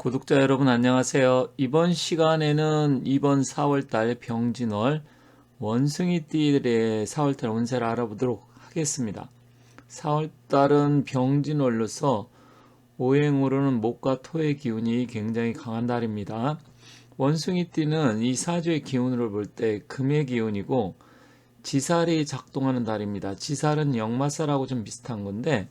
구독자 여러분 안녕하세요. 이번 시간에는 이번 4월달 병진월 원숭이띠들의 4월달 운세를 알아보도록 하겠습니다. 4월달은 병진월로서 오행으로는 목과 토의 기운이 굉장히 강한 달입니다. 원숭이띠는 이 사주의 기운으로 볼 때 금의 기운이고 지살이 작동하는 달입니다. 지살은 역마살하고 좀 비슷한 건데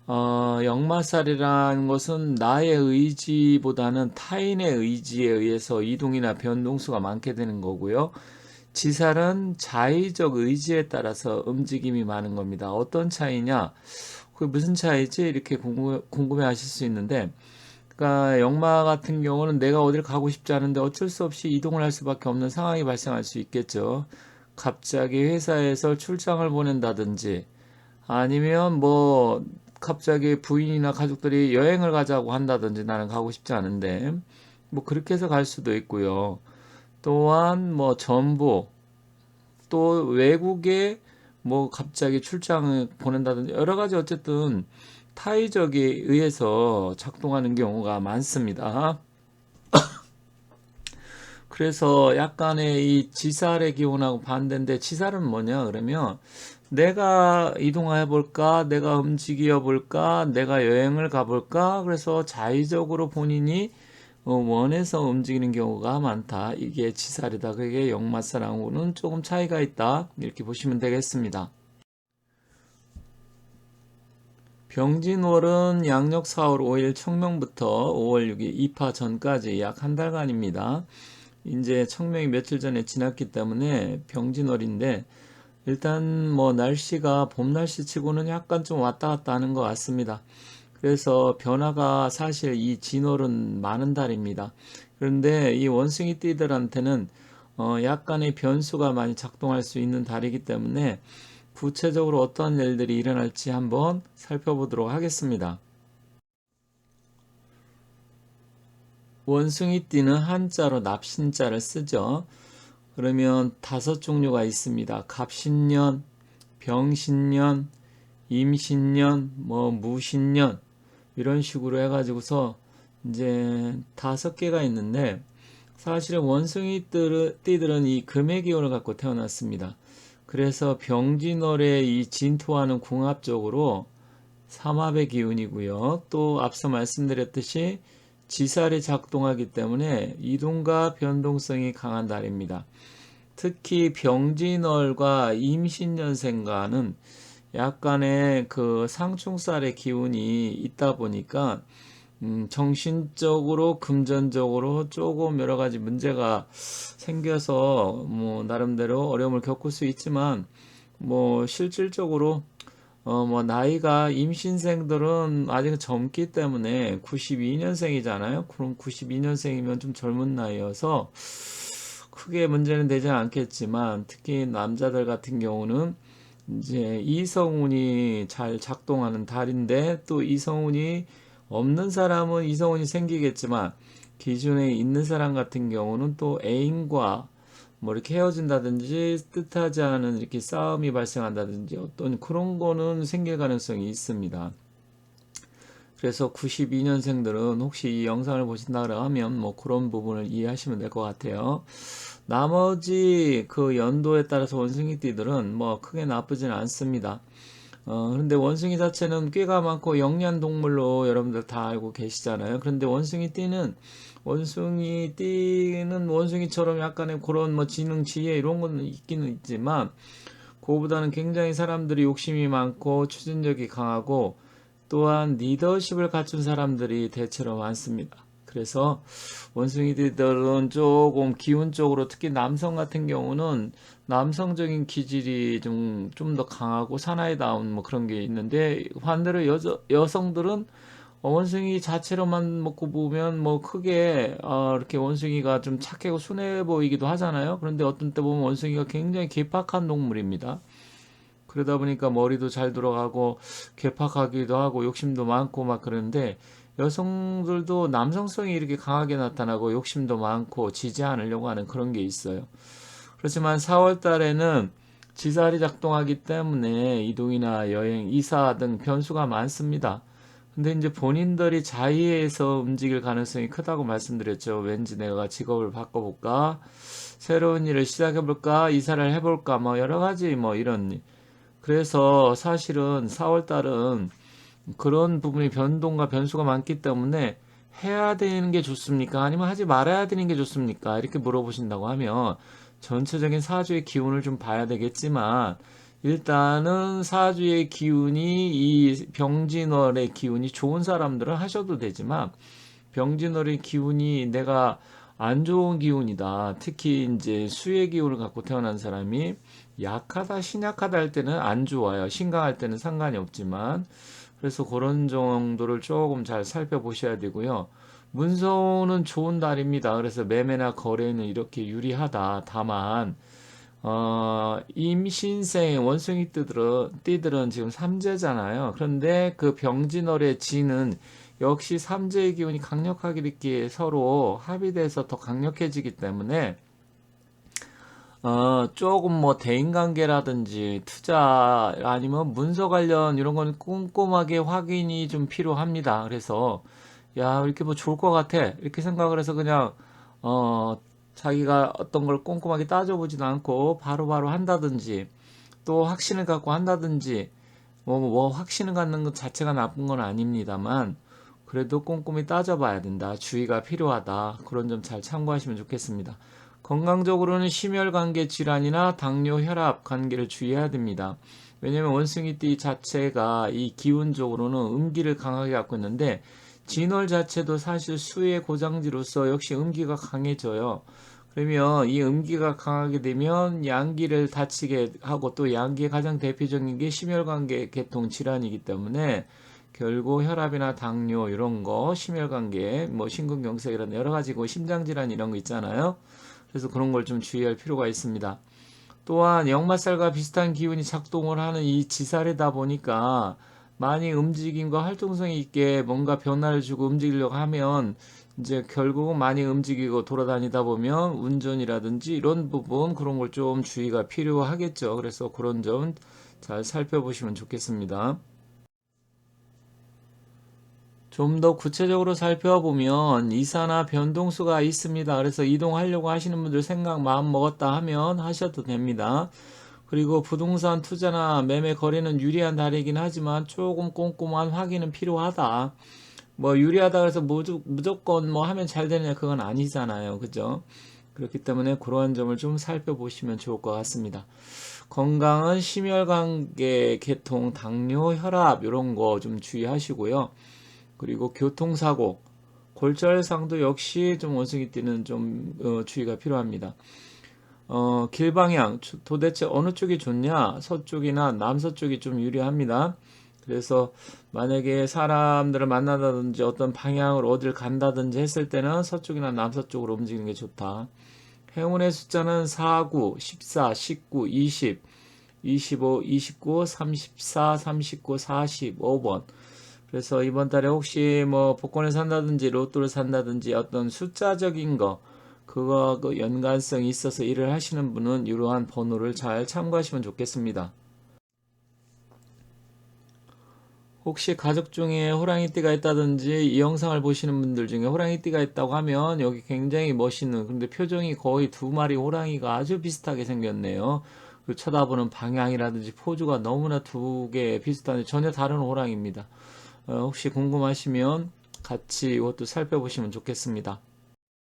역마살이라는 것은 나의 의지보다는 타인의 의지에 의해서 이동이나 변동수가 많게 되는 거고요. 지살은 자의적 의지에 따라서 움직임이 많은 겁니다. 어떤 차이냐? 그게 무슨 차이지? 이렇게 궁금해 하실 수 있는데, 그러니까 역마 같은 경우는 내가 어딜 가고 싶지 않은데 어쩔 수 없이 이동을 할 수밖에 없는 상황이 발생할 수 있겠죠. 갑자기 회사에서 출장을 보낸다든지, 아니면 갑자기 부인이나 가족들이 여행을 가자고 한다든지 나는 가고 싶지 않은데 그렇게 해서 갈 수도 있고요. 또한 전부 또 외국에 갑자기 출장을 보낸다든지 여러 가지 어쨌든 타의적에 의해서 작동하는 경우가 많습니다. 그래서 약간의 이 지살의 기운하고 반대인데, 지살은 뭐냐 그러면 내가 이동해 볼까, 내가 움직여 볼까, 내가 여행을 가볼까, 그래서 자의적으로 본인이 원해서 움직이는 경우가 많다. 이게 지살이다. 그게 역마살하고는 조금 차이가 있다. 이렇게 보시면 되겠습니다. 병진월은 양력 4월 5일 청명부터 5월 6일 입하 전까지 약 한 달간입니다. 이제 청명이 며칠 전에 지났기 때문에 병진월인데, 일단 날씨가 봄 날씨 치고는 약간 좀 왔다 갔다 하는 것 같습니다. 그래서 변화가 사실 이 진월은 많은 달입니다. 그런데 이 원숭이 띠들한테는 약간의 변수가 많이 작동할 수 있는 달이기 때문에 구체적으로 어떤 일들이 일어날지 한번 살펴보도록 하겠습니다. 원숭이띠는 한자로 납신자를 쓰죠. 그러면 5종류가 있습니다. 갑신년, 병신년, 임신년, 무신년 이런 식으로 해가지고서 이제 5개가 있는데, 사실은 원숭이띠들은 이 금의 기운을 갖고 태어났습니다. 그래서 병진월에 이 진토와는 궁합적으로 삼합의 기운이고요. 또 앞서 말씀드렸듯이 지살이 작동하기 때문에 이동과 변동성이 강한 달입니다. 특히 병진월과 임신년생과는 약간의 그 상충살의 기운이 있다 보니까 정신적으로 금전적으로 조금 여러 가지 문제가 생겨서 나름대로 어려움을 겪을 수 있지만, 실질적으로 나이가 임신생들은 아직 젊기 때문에 92년생이잖아요. 그럼 92년생이면 좀 젊은 나이여서 크게 문제는 되지 않겠지만, 특히 남자들 같은 경우는 이제 이성운이 잘 작동하는 달인데, 또 이성운이 없는 사람은 이성운이 생기겠지만 기준에 있는 사람 같은 경우는 또 애인과 이렇게 헤어진다든지 뜻하지 않은 이렇게 싸움이 발생한다든지 어떤 그런 거는 생길 가능성이 있습니다. 그래서 92년생들은 혹시 이 영상을 보신다 하면 그런 부분을 이해하시면 될 것 같아요. 나머지 그 연도에 따라서 원숭이띠들은 크게 나쁘진 않습니다. 그런데 원숭이 자체는 꾀가 많고 영리한 동물로 여러분들 다 알고 계시잖아요. 그런데 원숭이띠는 원숭이처럼 약간의 그런 지능, 지혜 이런 거는 있기는 있지만, 그거보다는 굉장히 사람들이 욕심이 많고 추진력이 강하고 또한 리더십을 갖춘 사람들이 대체로 많습니다. 그래서 원숭이들은 조금 기운적으로, 특히 남성 같은 경우는 남성적인 기질이 좀 더 강하고 사나이다운 그런 게 있는데, 반대로 여성들은 원숭이 자체로만 먹고 보면 크게 이렇게 원숭이가 좀 착하고 순해 보이기도 하잖아요. 그런데 어떤 때 보면 원숭이가 굉장히 괴팍한 동물입니다. 그러다 보니까 머리도 잘 돌아가고 괴팍하기도 하고 욕심도 많고 그러는데, 여성들도 남성성이 이렇게 강하게 나타나고 욕심도 많고 지지 않으려고 하는 그런 게 있어요. 그렇지만 4월 달에는 지살이 작동하기 때문에 이동이나 여행, 이사 등 변수가 많습니다. 근데 이제 본인들이 자의해서 움직일 가능성이 크다고 말씀드렸죠. 왠지 내가 직업을 바꿔볼까? 새로운 일을 시작해볼까? 이사를 해볼까? 뭐 여러 가지 뭐 이런. 그래서 사실은 4월 달은 그런 부분이 변동과 변수가 많기 때문에 해야 되는 게 좋습니까? 아니면 하지 말아야 되는 게 좋습니까? 이렇게 물어보신다고 하면 전체적인 사주의 기운을 좀 봐야 되겠지만 일단은 사주의 기운이 이 병진월의 기운이 좋은 사람들은 하셔도 되지만 병진월의 기운이 내가 안 좋은 기운이다. 특히 이제 수의 기운을 갖고 태어난 사람이 약하다, 신약하다 할 때는 안 좋아요. 신강할 때는 상관이 없지만 그래서 그런 정도를 조금 잘 살펴보셔야 되고요. 문서는 좋은 달입니다. 그래서 매매나 거래는 이렇게 유리하다. 다만 임신생 원숭이 띠들은 지금 삼재잖아요. 그런데 그 병진월의 지는 역시 삼재의 기운이 강력하게 이렇게 서로 합의돼서 더 강력해지기 때문에 조금 뭐 대인관계라든지 투자 아니면 문서 관련 이런 건 꼼꼼하게 확인이 좀 필요합니다. 그래서 야, 이렇게 뭐 좋을 것 같아. 이렇게 생각을 해서 그냥 어, 자기가 어떤 걸 꼼꼼하게 따져보지도 않고 바로바로 한다든지 또 확신을 갖고 한다든지 뭐 확신을 갖는 것 자체가 나쁜 건 아닙니다만 그래도 꼼꼼히 따져봐야 된다. 주의가 필요하다. 그런 점 잘 참고하시면 좋겠습니다. 건강적으로는 심혈관계 질환이나 당뇨, 혈압 관계를 주의해야 됩니다. 왜냐하면 원숭이띠 자체가 이 기운적으로는 음기를 강하게 갖고 있는데 진월 자체도 사실 수의 고장지로서 역시 음기가 강해져요. 그러면 이 음기가 강하게 되면 양기를 다치게 하고 또 양기의 가장 대표적인 게 심혈관계 계통 질환이기 때문에 결국 혈압이나 당뇨 이런 거, 심혈관계, 뭐 심근경색 이런 여러 가지 심장 질환 이런 거 있잖아요. 그래서 그런 걸 좀 주의할 필요가 있습니다. 또한 역마살과 비슷한 기운이 작동을 하는 이 지살이다 보니까 많이 움직임과 활동성이 있게 뭔가 변화를 주고 움직이려고 하면 이제 결국은 많이 움직이고 돌아다니다 보면 운전이라든지 이런 부분 그런 걸 좀 주의가 필요하겠죠. 그래서 그런 점 잘 살펴보시면 좋겠습니다. 좀 더 구체적으로 살펴보면 이사나 변동수가 있습니다. 그래서 이동하려고 하시는 분들 생각 마음 먹었다 하면 하셔도 됩니다. 그리고 부동산 투자나 매매 거래는 유리한 달이긴 하지만 조금 꼼꼼한 확인은 필요하다. 뭐 유리하다 그래서 무조건 뭐 하면 잘 되느냐 그건 아니잖아요. 그죠? 그렇기 때문에 그러한 점을 좀 살펴보시면 좋을 것 같습니다. 건강은 심혈관계, 계통, 당뇨, 혈압 이런 거 좀 주의하시고요. 그리고 교통사고, 골절상도 역시 좀 원숭이띠는 좀 주의가 필요합니다. 길방향 도대체 어느 쪽이 좋냐? 서쪽이나 남서쪽이 좀 유리합니다. 그래서 만약에 사람들을 만나다든지 어떤 방향으로 어딜 간다든지 했을 때는 서쪽이나 남서쪽으로 움직이는 게 좋다. 행운의 숫자는 4, 9, 14, 19, 20, 25, 29, 34, 39, 45번. 그래서 이번 달에 혹시 뭐 복권을 산다든지 로또를 산다든지 어떤 숫자적인 거 그거 그 연관성이 있어서 일을 하시는 분은 이러한 번호를 잘 참고하시면 좋겠습니다. 혹시 가족 중에 호랑이띠가 있다든지 이 영상을 보시는 분들 중에 호랑이띠가 있다고 하면 여기 굉장히 멋있는 근데 표정이 거의 두 마리 호랑이가 아주 비슷하게 생겼네요. 그 쳐다보는 방향이라든지 포즈가 너무나 두 개 비슷한데 전혀 다른 호랑이입니다. 혹시 궁금하시면 같이 이것도 살펴보시면 좋겠습니다.